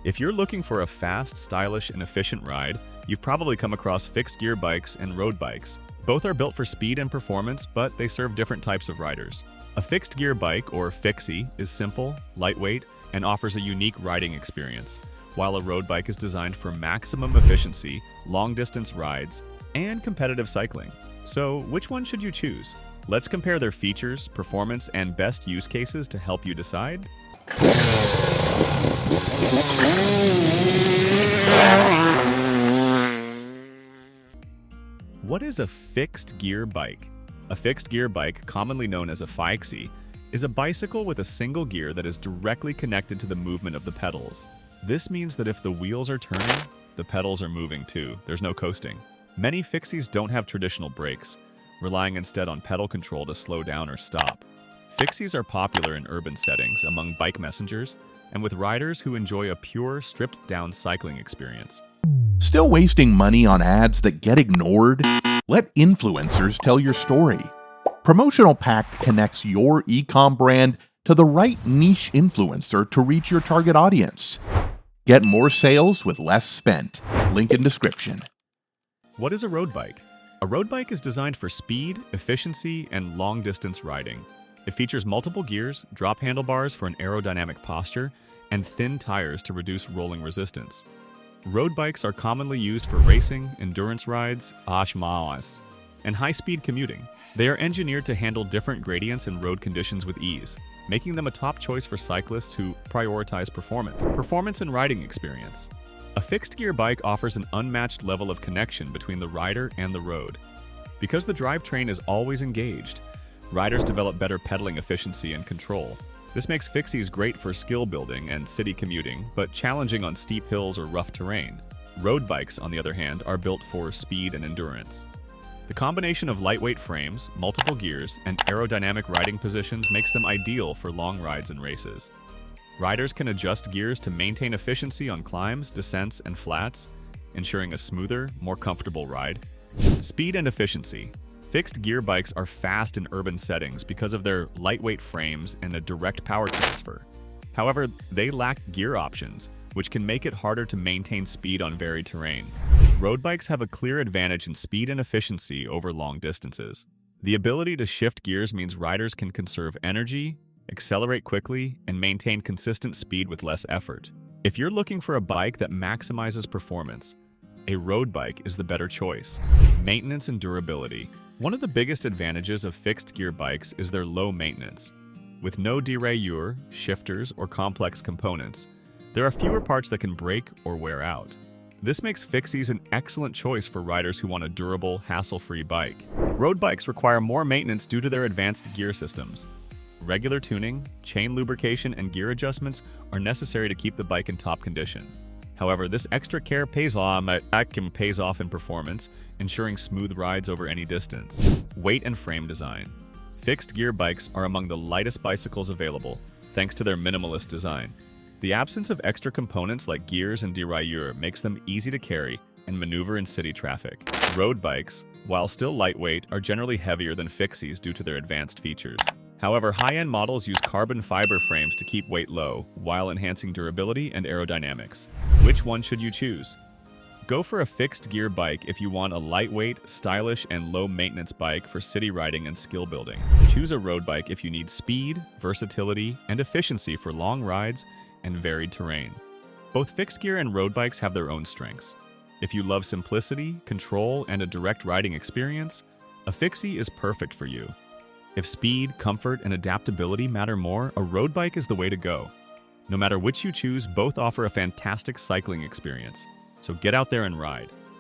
If you're looking for a fast, stylish, and efficient ride, you've probably come across fixed gear bikes and road bikes. Both are built for speed and performance, but they serve different types of riders. A fixed gear bike, or Fixie, is simple, lightweight, and offers a unique riding experience, while a road bike is designed for maximum efficiency, long-distance rides, and competitive cycling. So, which one should you choose? Let's compare their features, performance, and best use cases to help you decide. What is a fixed gear bike? A fixed gear bike, commonly known as a fixie, is a bicycle with a single gear that is directly connected to the movement of the pedals. This means that if the wheels are turning, the pedals are moving too. There's no coasting. Many fixies don't have traditional brakes, relying instead on pedal control to slow down or stop. Fixies are popular in urban settings among bike messengers and with riders who enjoy a pure, stripped-down cycling experience. Still wasting money on ads that get ignored? Let influencers tell your story. Promotional Pack connects your e-com brand to the right niche influencer to reach your target audience. Get more sales with less spent. Link in description. What is a road bike? A road bike is designed for speed, efficiency, and long-distance riding. It features multiple gears, drop handlebars for an aerodynamic posture, and thin tires to reduce rolling resistance. Road bikes are commonly used for racing, endurance rides, and high-speed commuting. They are engineered to handle different gradients and road conditions with ease, making them a top choice for cyclists who prioritize performance and riding experience. A fixed-gear bike offers an unmatched level of connection between the rider and the road. Because the drivetrain is always engaged, riders develop better pedaling efficiency and control. This makes fixies great for skill building and city commuting, but challenging on steep hills or rough terrain. Road bikes, on the other hand, are built for speed and endurance. The combination of lightweight frames, multiple gears, and aerodynamic riding positions makes them ideal for long rides and races. Riders can adjust gears to maintain efficiency on climbs, descents, and flats, ensuring a smoother, more comfortable ride. Speed and efficiency. Fixed gear bikes are fast in urban settings because of their lightweight frames and a direct power transfer. However, they lack gear options, which can make it harder to maintain speed on varied terrain. Road bikes have a clear advantage in speed and efficiency over long distances. The ability to shift gears means riders can conserve energy, accelerate quickly, and maintain consistent speed with less effort. If you're looking for a bike that maximizes performance, a road bike is the better choice. Maintenance and durability. One of the biggest advantages of fixed gear bikes is their low maintenance. With no derailleur, shifters, or complex components, there are fewer parts that can break or wear out. This makes fixies an excellent choice for riders who want a durable, hassle-free bike. Road bikes require more maintenance due to their advanced gear systems. Regular tuning, chain lubrication, and gear adjustments are necessary to keep the bike in top condition. However, this extra care pays off in performance, ensuring smooth rides over any distance. Weight and frame design. Fixed gear bikes are among the lightest bicycles available, thanks to their minimalist design. The absence of extra components like gears and derailleur makes them easy to carry and maneuver in city traffic. Road bikes, while still lightweight, are generally heavier than fixies due to their advanced features. However, high-end models use carbon fiber frames to keep weight low, while enhancing durability and aerodynamics. Which one should you choose? Go for a fixed gear bike if you want a lightweight, stylish, and low-maintenance bike for city riding and skill building. Choose a road bike if you need speed, versatility, and efficiency for long rides and varied terrain. Both fixed gear and road bikes have their own strengths. If you love simplicity, control, and a direct riding experience, a fixie is perfect for you. If speed, comfort, and adaptability matter more, a road bike is the way to go. No matter which you choose, both offer a fantastic cycling experience. So get out there and ride.